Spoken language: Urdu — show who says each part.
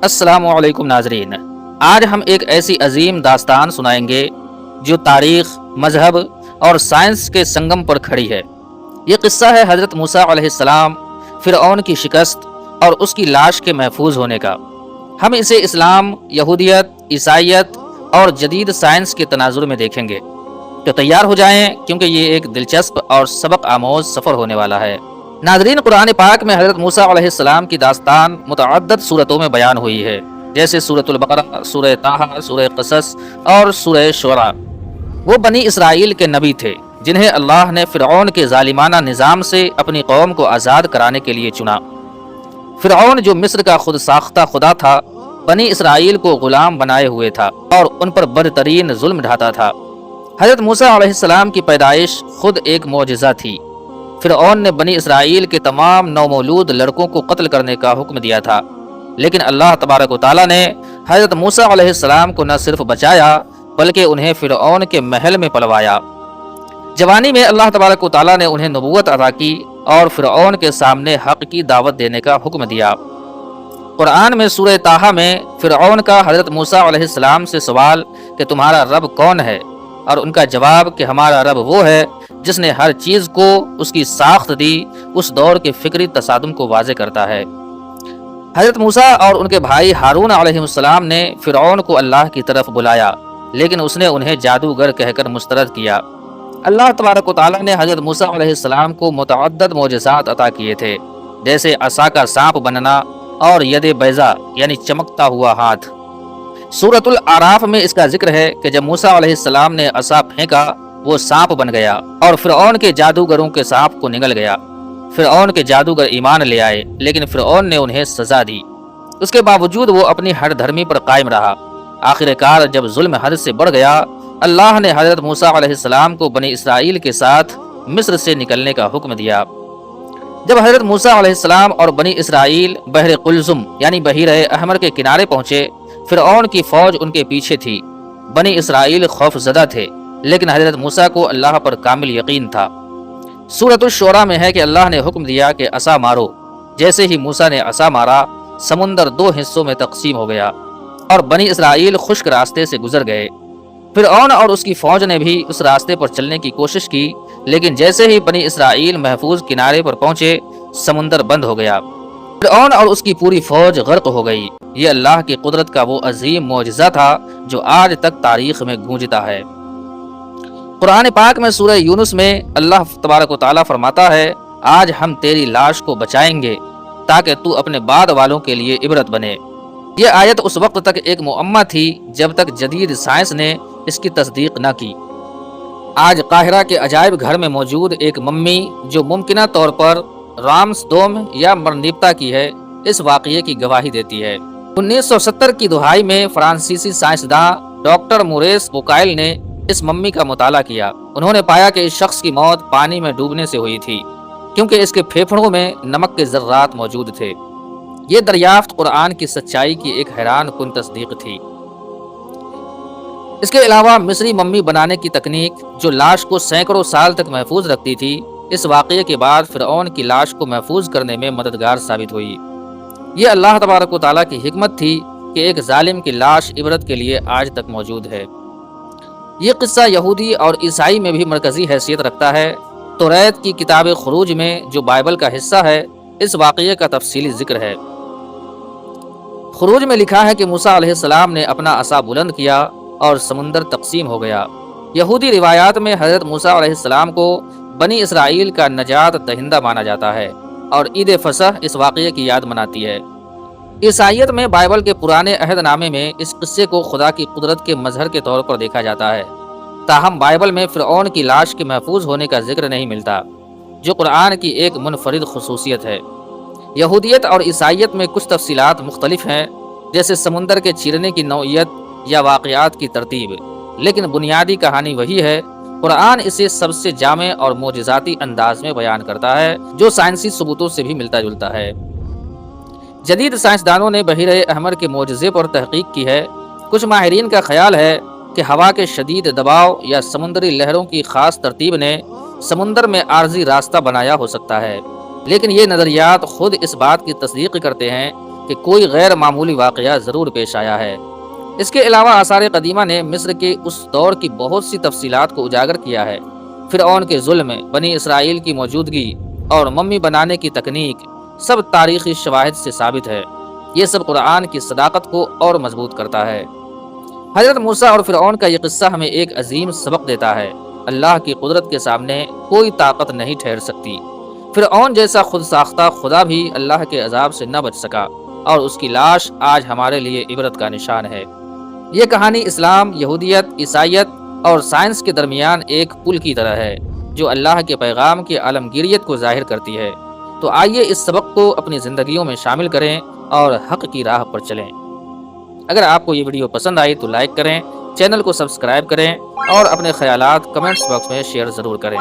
Speaker 1: السلام علیکم ناظرین، آج ہم ایک ایسی عظیم داستان سنائیں گے جو تاریخ، مذہب اور سائنس کے سنگم پر کھڑی ہے۔ یہ قصہ ہے حضرت موسیٰ علیہ السلام، فرعون کی شکست اور اس کی لاش کے محفوظ ہونے کا۔ ہم اسے اسلام، یہودیت، عیسائیت اور جدید سائنس کے تناظر میں دیکھیں گے۔ تو تیار ہو جائیں کیونکہ یہ ایک دلچسپ اور سبق آموز سفر ہونے والا ہے۔ ناظرین، قرآن پاک میں حضرت موسیٰ علیہ السلام کی داستان متعدد صورتوں میں بیان ہوئی ہے، جیسے سورۃ البقرہ، سورہ طٰہٰ، سورہ قصص اور سورہ شعراء۔ وہ بنی اسرائیل کے نبی تھے جنہیں اللہ نے فرعون کے ظالمانہ نظام سے اپنی قوم کو آزاد کرانے کے لیے چنا۔ فرعون جو مصر کا خود ساختہ خدا تھا، بنی اسرائیل کو غلام بنائے ہوئے تھا اور ان پر بدترین ظلم ڈھاتا تھا۔ حضرت موسیٰ علیہ السلام کی پیدائش خود ایک معجزہ تھی۔ فرعون نے بنی اسرائیل کے تمام نومولود لڑکوں کو قتل کرنے کا حکم دیا تھا، لیکن اللہ تبارک و تعالیٰ نے حضرت موسیٰ علیہ السلام کو نہ صرف بچایا بلکہ انہیں فرعون کے محل میں پلوایا۔ جوانی میں اللہ تبارک و تعالیٰ نے انہیں نبوت عطا کی اور فرعون کے سامنے حق کی دعوت دینے کا حکم دیا۔ قرآن میں سورہ طٰہٰ میں فرعون کا حضرت موسیٰ علیہ السلام سے سوال کہ تمہارا رب کون ہے، اور ان کا جواب کہ ہمارا رب وہ ہے جس نے ہر چیز کو اس کی ساخت دی، اس دور کے فکری تصادم کو واضح کرتا ہے۔ حضرت موسیٰ اور ان کے بھائی ہارون علیہ السلام نے فرعون کو اللہ کی طرف بلایا، لیکن اس نے انہیں جادوگر کہہ کر مسترد کیا۔ اللہ تبارک و تعالیٰ نے حضرت موسیٰ علیہ السلام کو متعدد معجزات عطا کیے تھے، جیسے عصا کا سانپ بننا اور ید بیضا یعنی چمکتا ہوا ہاتھ۔ سورۃ الاعراف میں اس کا ذکر ہے کہ جب موسیٰ علیہ السلام نے عصا پھینکا، وہ سانپ بن گیا اور فرعون کے جادوگروں کے سانپ کو نگل گیا۔ فرعون کے جادوگر ایمان لے آئے، لیکن فرعون نے انہیں سزا دی۔ اس کے باوجود وہ اپنی ہر دھرمی پر قائم رہا۔ آخر کار جب ظلم حد سے بڑھ گیا، اللہ نے حضرت موسیٰ علیہ السلام کو بنی اسرائیل کے ساتھ مصر سے نکلنے کا حکم دیا۔ جب حضرت موسیٰ علیہ السلام اور بنی اسرائیل بحر قلزم یعنی بحیرہ احمر کے کنارے پہنچے، فرعون کی فوج ان کے پیچھے تھی۔ بنی اسرائیل خوف زدہ تھے، لیکن حضرت موسیٰ کو اللہ پر کامل یقین تھا۔ سورۃ الشعراء میں ہے کہ اللہ نے حکم دیا کہ عصا مارو۔ جیسے ہی موسیٰ نے عصا مارا، سمندر دو حصوں میں تقسیم ہو گیا اور بنی اسرائیل خشک راستے سے گزر گئے۔ فرعون اور اس کی فوج نے بھی اس راستے پر چلنے کی کوشش کی، لیکن جیسے ہی بنی اسرائیل محفوظ کنارے پر پہنچے، سمندر بند ہو گیا۔ فرعون اور اس کی پوری فوج غرق ہو گئی۔ یہ اللہ کی قدرت کا وہ عظیم معجزہ تھا جو آج تک تاریخ میں گونجتا ہے۔ قرآن پاک میں سورہ یونس میں اللہ تبارک و تعالیٰ فرماتا ہے، آج ہم تیری لاش کو بچائیں گے تاکہ تو اپنے بعد والوں کے لیے عبرت بنے۔ یہ آیت اس وقت تک ایک معمہ تھی جب تک جدید سائنس نے اس کی تصدیق نہ کی۔ آج قاہرہ کے عجائب گھر میں موجود ایک ممی جو ممکنہ طور پر رامس ڈوم یا مرنیپتا کی ہے، اس واقعے کی گواہی دیتی ہے۔ 1970 کی دہائی میں فرانسیسی سائنسداں ڈاکٹر موریس بوکائل نے اس ممی کا مطالعہ کیا۔ انہوں نے پایا کہ اس شخص کی موت پانی میں ڈوبنے سے ہوئی تھی، کیونکہ اس کے پھیپھڑوں میں نمک کے ذرات موجود تھے۔ یہ دریافت قرآن کی سچائی کی ایک حیران کن تصدیق تھی۔ اس کے علاوہ مصری ممی بنانے کی تکنیک جو لاش کو سینکڑوں سال تک محفوظ رکھتی تھی، اس واقعے کے بعد فرعون کی لاش کو محفوظ کرنے میں مددگار ثابت ہوئی۔ یہ اللہ تبارک و تعالیٰ کی حکمت تھی کہ ایک ظالم کی لاش عبرت کے لیے آج تک موجود ہے۔ یہ قصہ یہودی اور عیسائی میں بھی مرکزی حیثیت رکھتا ہے۔ توریت کی کتاب خروج میں جو بائبل کا حصہ ہے، اس واقعے کا تفصیلی ذکر ہے۔ خروج میں لکھا ہے کہ موسیٰ علیہ السلام نے اپنا عصا بلند کیا اور سمندر تقسیم ہو گیا۔ یہودی روایات میں حضرت موسیٰ علیہ السلام کو بنی اسرائیل کا نجات دہندہ مانا جاتا ہے اور عید فصح اس واقعے کی یاد مناتی ہے۔ عیسائیت میں بائبل کے پرانے عہد نامے میں اس قصے کو خدا کی قدرت کے مظہر کے طور پر دیکھا جاتا ہے، تاہم بائبل میں فرعون کی لاش کے محفوظ ہونے کا ذکر نہیں ملتا، جو قرآن کی ایک منفرد خصوصیت ہے۔ یہودیت اور عیسائیت میں کچھ تفصیلات مختلف ہیں، جیسے سمندر کے چیرنے کی نوعیت یا واقعات کی ترتیب، لیکن بنیادی کہانی وہی ہے۔ قرآن اسے سب سے جامع اور معجزاتی انداز میں بیان کرتا ہے، جو سائنسی ثبوتوں سے بھی ملتا جلتا ہے۔ جدید سائنسدانوں نے بحیرہ احمر کے معجزے پر تحقیق کی ہے۔ کچھ ماہرین کا خیال ہے کہ ہوا کے شدید دباؤ یا سمندری لہروں کی خاص ترتیب نے سمندر میں عارضی راستہ بنایا ہو سکتا ہے، لیکن یہ نظریات خود اس بات کی تصدیق کرتے ہیں کہ کوئی غیر معمولی واقعہ ضرور پیش آیا ہے۔ اس کے علاوہ آثار قدیمہ نے مصر کے اس دور کی بہت سی تفصیلات کو اجاگر کیا ہے۔ فرعون کے ظلم، بنی اسرائیل کی موجودگی اور ممی بنانے کی تکنیک سب تاریخی شواہد سے ثابت ہے۔ یہ سب قرآن کی صداقت کو اور مضبوط کرتا ہے۔ حضرت موسیٰ اور فرعون کا یہ قصہ ہمیں ایک عظیم سبق دیتا ہے۔ اللہ کی قدرت کے سامنے کوئی طاقت نہیں ٹھہر سکتی۔ فرعون جیسا خود ساختہ خدا بھی اللہ کے عذاب سے نہ بچ سکا، اور اس کی لاش آج ہمارے لیے عبرت کا نشان ہے۔ یہ کہانی اسلام، یہودیت، عیسائیت اور سائنس کے درمیان ایک پل کی طرح ہے جو اللہ کے پیغام کی عالمگیریت کو ظاہر کرتی ہے۔ تو آئیے اس سبق کو اپنی زندگیوں میں شامل کریں اور حق کی راہ پر چلیں۔ اگر آپ کو یہ ویڈیو پسند آئی تو لائک کریں، چینل کو سبسکرائب کریں اور اپنے خیالات کمنٹس باکس میں شیئر ضرور کریں۔